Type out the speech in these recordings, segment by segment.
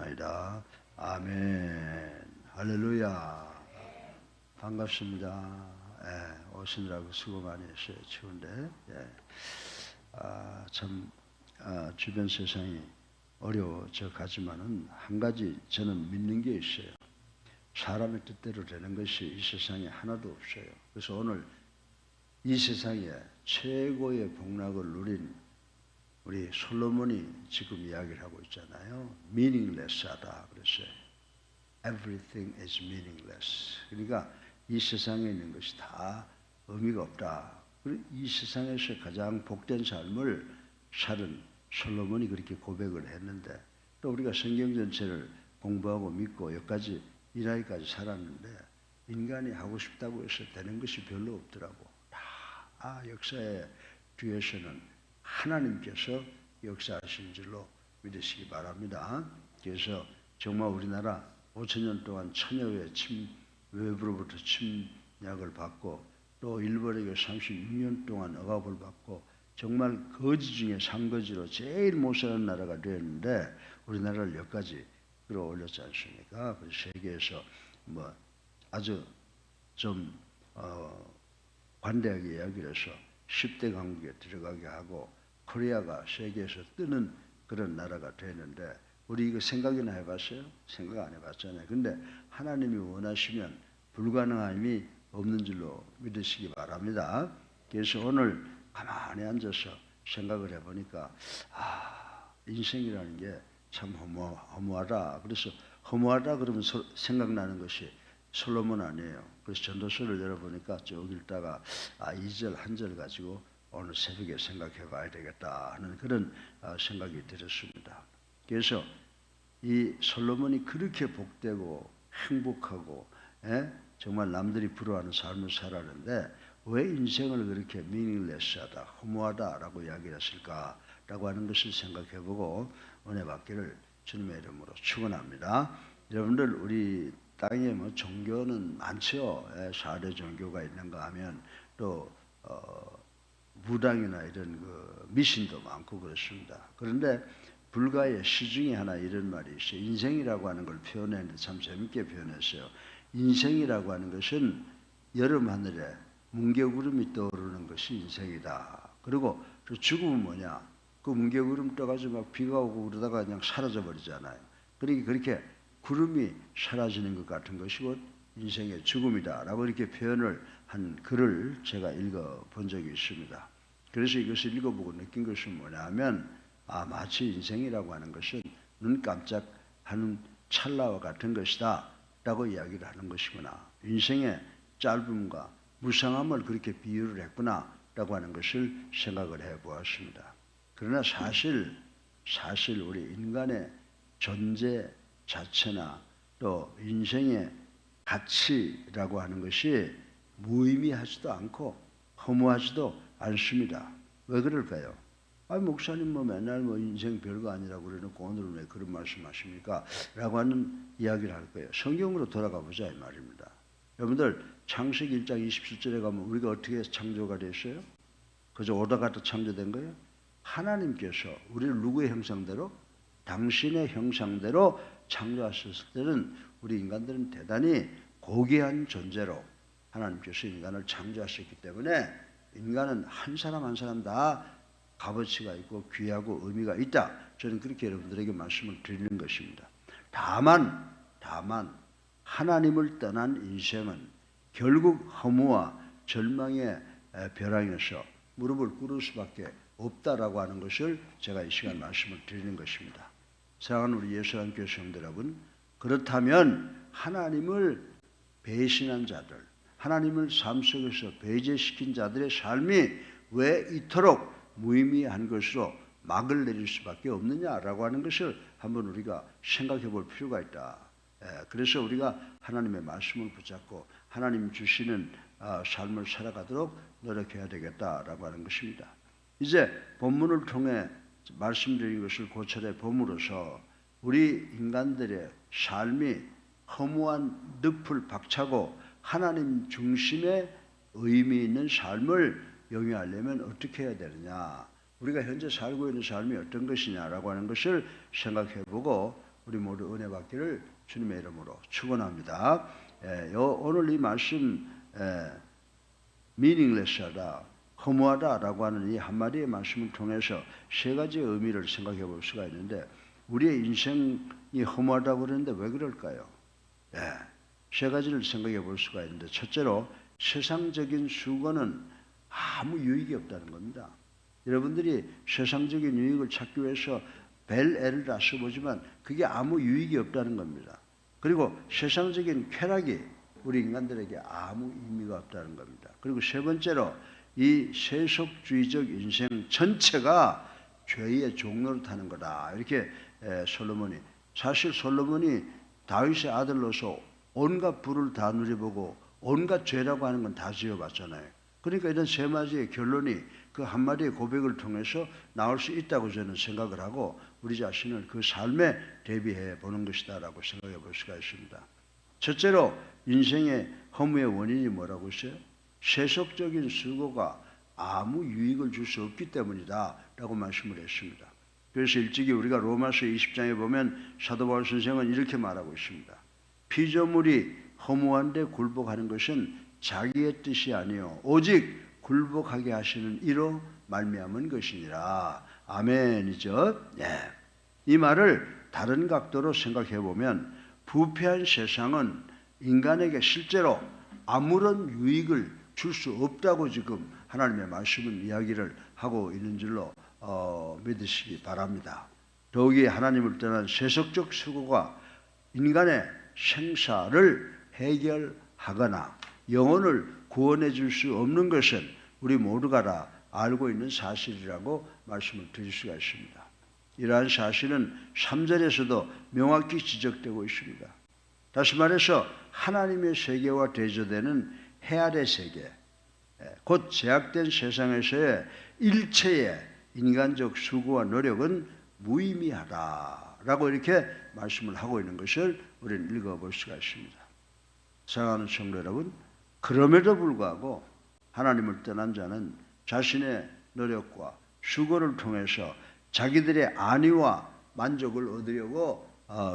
기도하옵나이다. 아멘. 할렐루야. 반갑습니다. 오시느라고 수고 많이 했어요. 추운데. 주변 세상이 어려워져 가지만은 한 가지 저는 믿는 게 있어요. 사람의 뜻대로 되는 것이 이 세상에 하나도 없어요. 그래서 오늘 이 세상에 최고의 복락을 누린 우리 솔로몬이 지금 이야기를 하고 있잖아요. meaningless하다 그랬어요. Everything is meaningless. 그러니까 이 세상에 있는 것이 다 의미가 없다. 이 세상에서 가장 복된 삶을 살은 솔로몬이 그렇게 고백을 했는데, 또 우리가 성경 전체를 공부하고 믿고 여기까지 이 나이까지 살았는데 인간이 하고 싶다고 해서 되는 것이 별로 없더라고. 다 역사의 뒤에서는 하나님께서 역사하신 줄로 믿으시기 바랍니다. 그래서 정말 우리나라 5,000년 동안 천여의 외부로부터 침략을 받고 또 일본에게 36년 동안 억압을 받고 정말 거지 중에 상거지로 제일 못 사는 나라가 되었는데 우리나라를 여기까지 끌어올렸지 않습니까? 세계에서 아주 좀 관대하게 이야기를 해서 10대 강국에 들어가게 하고 코리아가 세계에서 뜨는 그런 나라가 되는데, 우리 이거 생각이나 해봤어요? 생각 안 해봤잖아요. 근데 하나님이 원하시면 불가능함이 없는 줄로 믿으시기 바랍니다. 그래서 오늘 가만히 앉아서 생각을 해보니까 인생이라는 게 참 허무하다. 그래서 허무하다 그러면 생각나는 것이 솔로몬 아니에요. 그래서 전도서를 열어보니까 쭉 읽다가 2절 한 절 가지고 오늘 새벽에 생각해 봐야 되겠다 하는 그런 생각이 들었습니다. 그래서 이 솔로몬이 그렇게 복되고 행복하고 정말 남들이 부러워하는 삶을 살았는데 왜 인생을 그렇게 meaningless하다, 허무하다라고 이야기를 했을까라고 하는 것을 생각해보고 은혜 받기를 주님의 이름으로 축원합니다. 여러분들 우리 땅에 종교는 많죠. 4대 종교가 있는가 하면 또 무당이나 이런 미신도 많고 그렇습니다. 그런데 불가의 시중에 하나 이런 말이 있어요. 인생이라고 하는 걸 표현했는데 참 재밌게 표현했어요. 인생이라고 하는 것은 여름 하늘에 뭉게구름이 떠오르는 것이 인생이다. 그리고 그 죽음은 뭐냐? 그 뭉게구름 떠가지고 막 비가 오고 그러다가 그냥 사라져 버리잖아요. 그러니까 그렇게 구름이 사라지는 것 같은 것이 곧 인생의 죽음이다라고 이렇게 표현을 한 글을 제가 읽어본 적이 있습니다. 그래서 이것을 읽어보고 느낀 것은 뭐냐면 마치 인생이라고 하는 것은 눈 깜짝하는 찰나와 같은 것이다 라고 이야기를 하는 것이구나. 인생의 짧음과 무상함을 그렇게 비유를 했구나 라고 하는 것을 생각을 해보았습니다. 그러나 사실 우리 인간의 존재 자체나 또 인생의 가치라고 하는 것이 무의미하지도 않고 허무하지도 않습니다. 왜 그럴까요? 목사님 맨날 인생 별거 아니라고 그래놓고 오늘은 왜 그런 말씀하십니까? 라고 하는 이야기를 할 거예요. 성경으로 돌아가 보자 이 말입니다. 여러분들 창세기 1장 27절에 가면 우리가 어떻게 창조가 됐어요? 그저 오다 갔다 창조된 거예요? 하나님께서 우리를 누구의 형상대로? 당신의 형상대로 창조하셨을 때는 우리 인간들은 대단히 고귀한 존재로 하나님께서 인간을 창조하셨기 때문에 인간은 한 사람 한 사람 다 값어치가 있고 귀하고 의미가 있다. 저는 그렇게 여러분들에게 말씀을 드리는 것입니다. 다만 하나님을 떠난 인생은 결국 허무와 절망의 벼랑에서 무릎을 꿇을 수밖에 없다라고 하는 것을 제가 이 시간 말씀을 드리는 것입니다. 사랑하는 우리 예수님교회 성도 여러분, 그렇다면 하나님을 배신한 자들, 하나님을 삶 속에서 배제시킨 자들의 삶이 왜 이토록 무의미한 것으로 막을 내릴 수밖에 없느냐라고 하는 것을 한번 우리가 생각해 볼 필요가 있다. 그래서 우리가 하나님의 말씀을 붙잡고 하나님 주시는 삶을 살아가도록 노력해야 되겠다라고 하는 것입니다. 이제 본문을 통해 말씀드린 것을 고찰해 봄으로써 우리 인간들의 삶이 허무한 늪을 박차고 하나님 중심의 의미 있는 삶을 영위하려면 어떻게 해야 되느냐, 우리가 현재 살고 있는 삶이 어떤 것이냐라고 하는 것을 생각해보고 우리 모두 은혜 받기를 주님의 이름으로 축원합니다. 오늘 이 말씀 meaningless하다, 허무하다라고 하는 이 한마디의 말씀을 통해서 세 가지의 의미를 생각해 볼 수가 있는데, 우리의 인생이 허무하다고 그러는데 왜 그럴까요? 세 가지를 생각해 볼 수가 있는데, 첫째로 세상적인 수고는 아무 유익이 없다는 겁니다. 여러분들이 세상적인 유익을 찾기 위해서 별 애를 다 써보지만 그게 아무 유익이 없다는 겁니다. 그리고 세상적인 쾌락이 우리 인간들에게 아무 의미가 없다는 겁니다. 그리고 세 번째로 이 세속주의적 인생 전체가 죄의 종로를 타는 거다. 이렇게 사실 솔로몬이 다윗의 아들로서 온갖 부를 다 누려보고 온갖 죄라고 하는 건 다 지어봤잖아요. 그러니까 이런 세 가지의 결론이 그 한마디의 고백을 통해서 나올 수 있다고 저는 생각을 하고, 우리 자신을 그 삶에 대비해 보는 것이다라고 생각해 볼 수가 있습니다. 첫째로 인생의 허무의 원인이 뭐라고 했어요? 세속적인 수고가 아무 유익을 줄 수 없기 때문이다 라고 말씀을 했습니다. 그래서 일찍이 우리가 로마서 20장에 보면 사도 바울 선생은 이렇게 말하고 있습니다. 피조물이 허무한데 굴복하는 것은 자기의 뜻이 아니요 오직 굴복하게 하시는 이로 말미암은 것이니라. 아멘이죠. 이 말을 다른 각도로 생각해 보면, 부패한 세상은 인간에게 실제로 아무런 유익을 줄 수 없다고 지금 하나님의 말씀은 이야기를 하고 있는 줄로 믿으시기 바랍니다. 더욱이 하나님을 떠난 세속적 수고가 인간의 생사를 해결하거나 영혼을 구원해 줄 수 없는 것은 우리 모두가 다 알고 있는 사실이라고 말씀을 드릴 수가 있습니다. 이러한 사실은 3절에서도 명확히 지적되고 있습니다. 다시 말해서 하나님의 세계와 대조되는 해아의 세계, 곧 제약된 세상에서의 일체의 인간적 수고와 노력은 무의미하다라고 이렇게 말씀을 하고 있는 것을 우리는 읽어볼 수가 있습니다. 사랑하는 성도 여러분, 그럼에도 불구하고 하나님을 떠난 자는 자신의 노력과 수고를 통해서 자기들의 안위와 만족을 얻으려고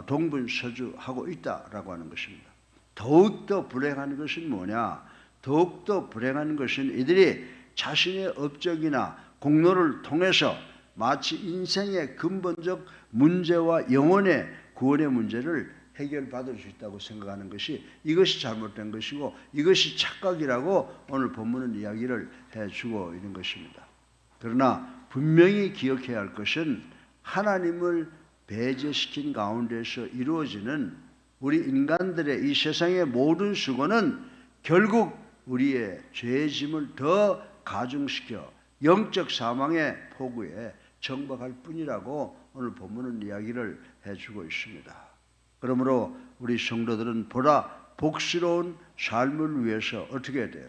동분서주하고 있다라고 하는 것입니다. 더욱더 불행한 것은 뭐냐? 더욱더 불행한 것은 이들이 자신의 업적이나 공로를 통해서 마치 인생의 근본적 문제와 영혼의 구원의 문제를 해결받을 수 있다고 생각하는 것이, 이것이 잘못된 것이고 이것이 착각이라고 오늘 본문은 이야기를 해주고 있는 것입니다. 그러나 분명히 기억해야 할 것은 하나님을 배제시킨 가운데서 이루어지는 우리 인간들의 이 세상의 모든 수고는 결국 우리의 죄의 짐을 더 가중시켜 영적 사망의 포구에 정박할 뿐이라고 오늘 본문은 이야기를 해주고 있습니다. 그러므로 우리 성도들은 보다 복스러운 삶을 위해서 어떻게 해야 돼요?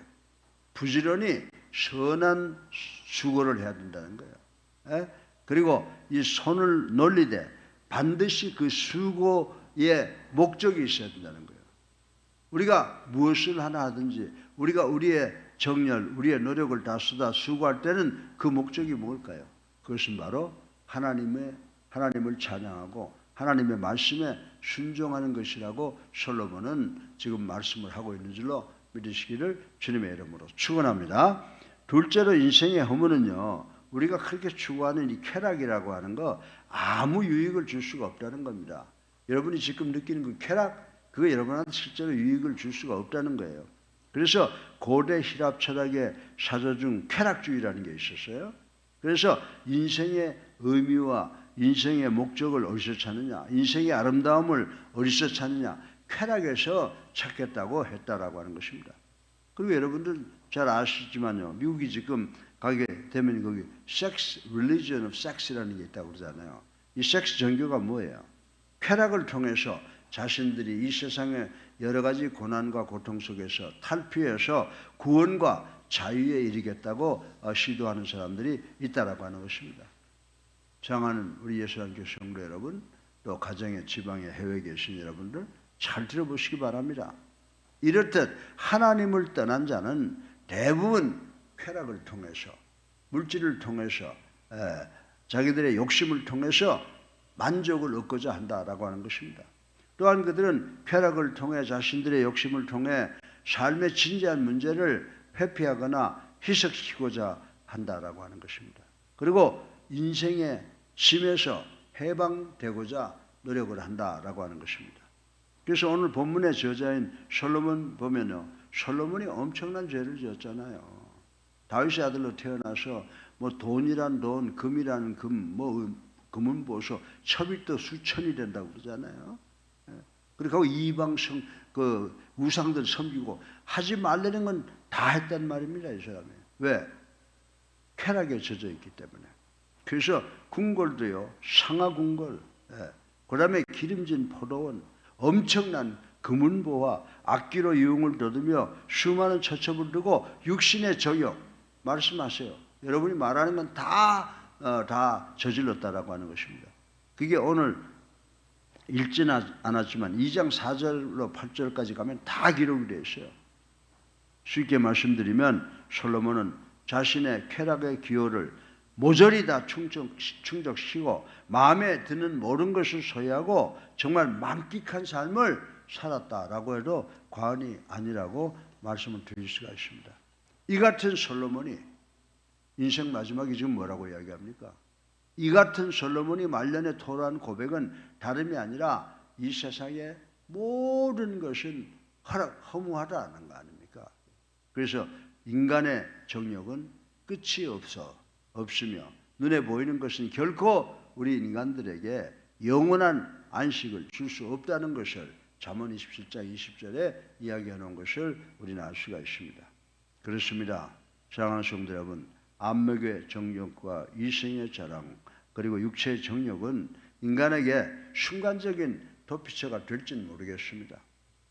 부지런히 선한 수고를 해야 된다는 거예요. 그리고 이 손을 놀리되 반드시 그 수고의 목적이 있어야 된다는 거예요. 우리가 무엇을 하나 하든지 우리가 우리의 정열, 우리의 노력을 다 쏟아 수고할 때는 그 목적이 뭘까요? 그것은 바로 하나님을 찬양하고 하나님의 말씀에 순종하는 것이라고 솔로몬은 지금 말씀을 하고 있는 줄로 믿으시기를 주님의 이름으로 축원합니다. 둘째로 인생의 허무는요, 우리가 그렇게 추구하는 이 쾌락이라고 하는 거 아무 유익을 줄 수가 없다는 겁니다. 여러분이 지금 느끼는 그 쾌락, 그거 여러분한테 실제로 유익을 줄 수가 없다는 거예요. 그래서 고대 히랍 철학의 사조 중 쾌락주의라는 게 있었어요. 그래서 인생의 의미와 인생의 목적을 어디서 찾느냐, 인생의 아름다움을 어디서 찾느냐, 쾌락에서 찾겠다고 했다라고 하는 것입니다. 그리고 여러분들 잘 아시지만요, 미국이 지금 가게 되면 거기 섹스, religion of sex이라는 게 있다고 그러잖아요. 이 섹스 종교가 뭐예요? 쾌락을 통해서 자신들이 이 세상의 여러 가지 고난과 고통 속에서 탈피해서 구원과 자유에 이르겠다고 시도하는 사람들이 있다라고 하는 것입니다. 사랑하는 우리 예수님께 성도 여러분, 또 가정의 지방의 해외에 계신 여러분들 잘 들어보시기 바랍니다. 이렇듯 하나님을 떠난 자는 대부분 쾌락을 통해서, 물질을 통해서, 자기들의 욕심을 통해서 만족을 얻고자 한다라고 하는 것입니다. 또한 그들은 쾌락을 통해 자신들의 욕심을 통해 삶의 진지한 문제를 회피하거나 희석시키고자 한다라고 하는 것입니다. 그리고 인생의 짐에서 해방되고자 노력을 한다라고 하는 것입니다. 그래서 오늘 본문의 저자인 솔로몬 보면요, 솔로몬이 엄청난 죄를 지었잖아요. 다윗의 아들로 태어나서 뭐 돈이란 돈, 금이라는 금, 뭐 금은 보소, 첩일도 수천이 된다고 그러잖아요. 그리고 이방성 그 우상들 섬기고 하지 말라는 건 다 했단 말입니다, 이 사람이. 왜? 쾌락에 젖어 있기 때문에. 그래서 궁궐도요, 상하궁궐, 그다음에 기름진 포도원, 엄청난 금은보와 악기로 유흥을 거두며 수많은 처첩을 두고 육신의 정욕, 말씀하세요. 여러분이 말하는 건 다 저질렀다라고 하는 것입니다. 그게 오늘 읽지는 않았지만 2장 4절로 8절까지 가면 다 기록이 되어 있어요. 쉽게 말씀드리면 솔로몬은 자신의 쾌락의 기호를 모조리 다 충족시키고 마음에 드는 모든 것을 소유하고 정말 만끽한 삶을 살았다라고 해도 과언이 아니라고 말씀을 드릴 수가 있습니다. 이 같은 솔로몬이 인생 마지막에 지금 뭐라고 이야기합니까? 이 같은 솔로몬이 말년에 토로한 고백은 다름이 아니라 이 세상의 모든 것은 허무하다는 거 아닙니까? 그래서 인간의 정욕은 끝이 없으며 눈에 보이는 것은 결코 우리 인간들에게 영원한 안식을 줄 수 없다는 것을 잠언 27장 20절에 이야기해 놓은 것을 우리는 알 수가 있습니다. 그렇습니다. 사랑하는 성도 여러분, 안목의 정욕과 이성의 자랑 그리고 육체의 정욕은 인간에게 순간적인 도피처가 될지는 모르겠습니다.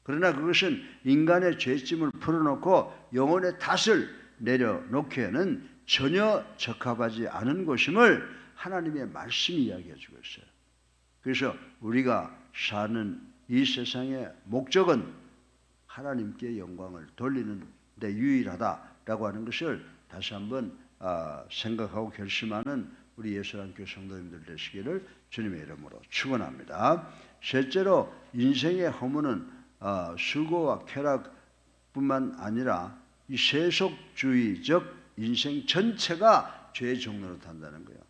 그러나 그것은 인간의 죄짐을 풀어놓고 영혼의 탓을 내려놓기에는 전혀 적합하지 않은 것임을 하나님의 말씀이 이야기해 주고 있어요. 그래서 우리가 사는 이 세상의 목적은 하나님께 영광을 돌리는 데 유일하다라고 하는 것을 다시 한번 생각하고 결심하는 우리 예수랑교회 성도님들 되시기를 주님의 이름으로 축원합니다. 셋째로 인생의 허무는 수고와 쾌락뿐만 아니라 이 세속주의적 인생 전체가 죄의 종로로 탄다는 거예요.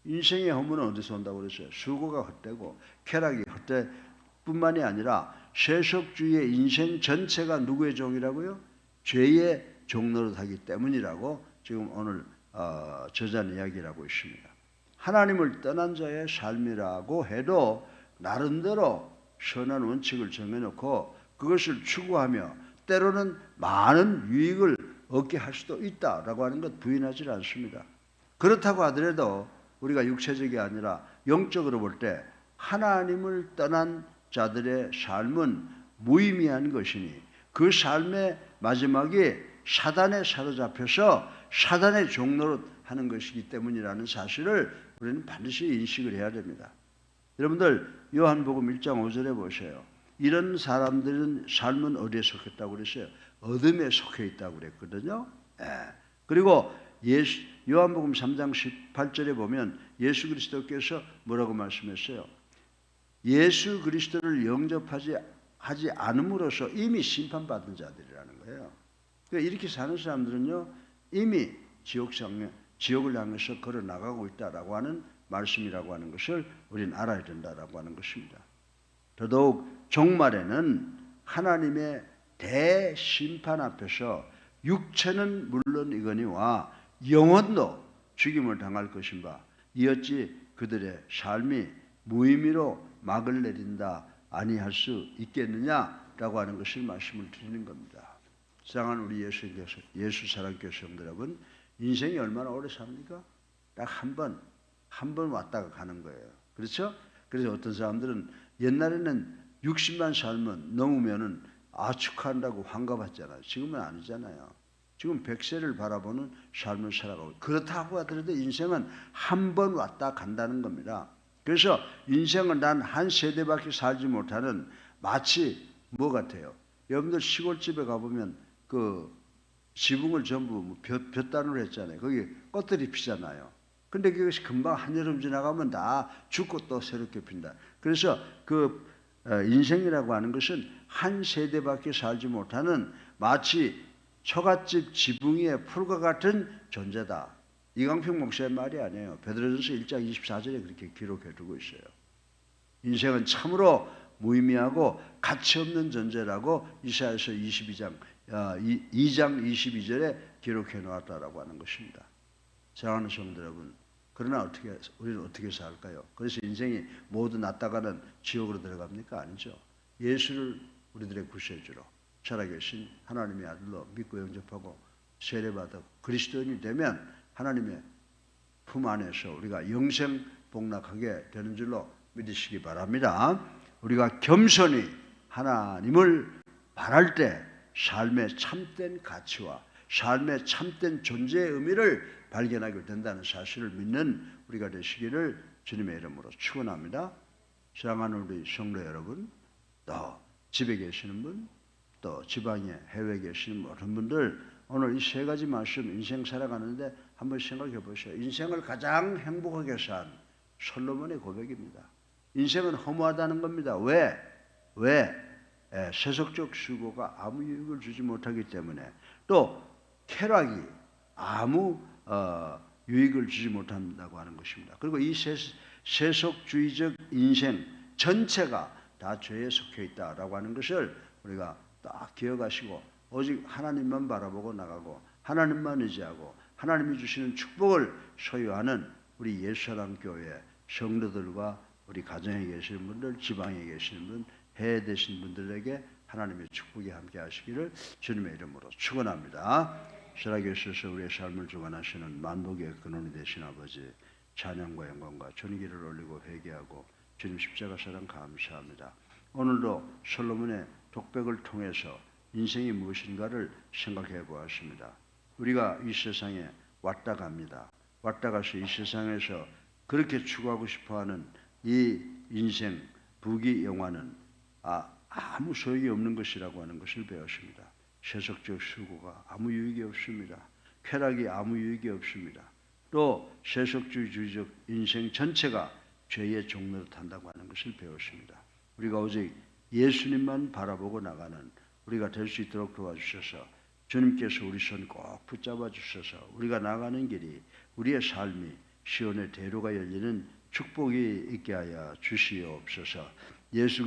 인생의 허무는 어디서 온다고 그랬어요? 수고가 헛되고 쾌락이 헛되뿐만이 아니라 세속주의의 인생 전체가 누구의 종이라고요? 죄의 종로로 타기 때문이라고 지금 오늘 저자는 이야기를 하고 있습니다. 하나님을 떠난 자의 삶이라고 해도 나름대로 선한 원칙을 정해놓고 그것을 추구하며 때로는 많은 유익을 얻게 할 수도 있다라고 하는 것 부인하지 않습니다. 그렇다고 하더라도 우리가 육체적이 아니라 영적으로 볼 때 하나님을 떠난 자들의 삶은 무의미한 것이니 그 삶의 마지막이 사단에 사로잡혀서 사단의 종로로 하는 것이기 때문이라는 사실을 우리는 반드시 인식을 해야 됩니다. 여러분들 요한복음 1장 5절에 보세요. 이런 사람들은 삶은 어디에 속했다고 그랬어요? 어둠에 속해 있다고 그랬거든요. 그리고 요한복음 3장 18절에 보면 예수 그리스도께서 뭐라고 말씀했어요? 예수 그리스도를 영접하지 않음으로써 이미 심판받은 자들이라는 거예요. 그러니까 이렇게 사는 사람들은요 이미 지옥을 향해서 걸어 나가고 있다라고 하는 말씀이라고 하는 것을 우리는 알아야 된다라고 하는 것입니다. 더더욱 종말에는 하나님의 대심판 앞에서 육체는 물론이거니와 영혼도 죽임을 당할 것인가 이어찌 그들의 삶이 무의미로 막을 내린다 아니할 수 있겠느냐라고 하는 것을 말씀을 드리는 겁니다. 사랑하는 우리 예수 사랑교회 성도 여러분, 인생이 얼마나 오래 삽니까? 딱 한 번 왔다가 가는 거예요. 그렇죠? 그래서 어떤 사람들은 옛날에는 60만 살면 넘으면은 축하한다고 환갑했잖아요. 지금은 아니잖아요. 지금 100세를 바라보는 삶을 살아가고 그렇다고 하더라도 인생은 한 번 왔다 간다는 겁니다. 그래서 인생은 단 한 세대밖에 살지 못하는 마치 뭐 같아요? 여러분들 시골집에 가보면 그 지붕을 전부 볕단으로 했잖아요. 거기 꽃들이 피잖아요. 근데 그것이 금방 한여름 지나가면 다 죽고 또 새롭게 핀다. 그래서 인생이라고 하는 것은 한 세대밖에 살지 못하는 마치 처갓집 지붕 위의 풀과 같은 존재다. 이광평 목사의 말이 아니에요. 베드로전서 1장 24절에 그렇게 기록해 두고 있어요. 인생은 참으로 무의미하고 가치 없는 존재라고 이사야서 2장 22절에 기록해 놓았다라고 하는 것입니다. 사랑하는 성도 여러분, 그러나 우리는 어떻게 살까요? 그래서 인생이 모두 낫다가는 지옥으로 들어갑니까? 아니죠. 예수를 우리들의 구세주로 살아계신 하나님의 아들로 믿고 영접하고 세례받아 그리스도인이 되면 하나님의 품 안에서 우리가 영생 복락하게 되는 줄로 믿으시기 바랍니다. 우리가 겸손히 하나님을 바랄 때 삶의 참된 가치와 삶의 참된 존재의 의미를 발견하게 된다는 사실을 믿는 우리가 되시기를 주님의 이름으로 축원합니다. 사랑하는 우리 성도 여러분, 또 집에 계시는 분, 또 지방에 해외에 계시는 모든 분들, 오늘 이 세 가지 말씀 인생 살아가는데 한번 생각해 보세요. 인생을 가장 행복하게 산 솔로몬의 고백입니다. 인생은 허무하다는 겁니다. 왜? 세속적 수고가 아무 유익을 주지 못하기 때문에, 또 쾌락이 아무 유익을 주지 못한다고 하는 것입니다. 그리고 이 세속주의적 인생 전체가 다 죄에 속해 있다라고 하는 것을 우리가 딱 기억하시고 오직 하나님만 바라보고 나가고 하나님만 의지하고 하나님이 주시는 축복을 소유하는 우리 예수사랑교회 성도들과 우리 가정에 계시는 분들, 지방에 계시는 분, 해외에 계신 분들에게 하나님의 축복이 함께 하시기를 주님의 이름으로 축원합니다. 살아계셔서 우리의 삶을 주관하시는 만복의 근원이 되신 아버지, 찬양과 영광과 존귀를 올리고 회개하고 주님 십자가 사랑 감사합니다. 오늘도 솔로몬의 독백을 통해서 인생이 무엇인가를 생각해 보았습니다. 우리가 이 세상에 왔다 갑니다. 왔다 가서 이 세상에서 그렇게 추구하고 싶어하는 이 인생 부귀영화는 아무 소용이 없는 것이라고 하는 것을 배웠습니다. 세속적 수고가 아무 유익이 없습니다. 쾌락이 아무 유익이 없습니다. 또 세속주의적 인생 전체가 죄의 종로로 탄다고 하는 것을 배웠습니다. 우리가 오직 예수님만 바라보고 나가는 우리가 될 수 있도록 도와주셔서 주님께서 우리 손 꼭 붙잡아 주셔서 우리가 나가는 길이, 우리의 삶이 시온의 대로가 열리는 축복이 있게 하여 주시옵소서. 예수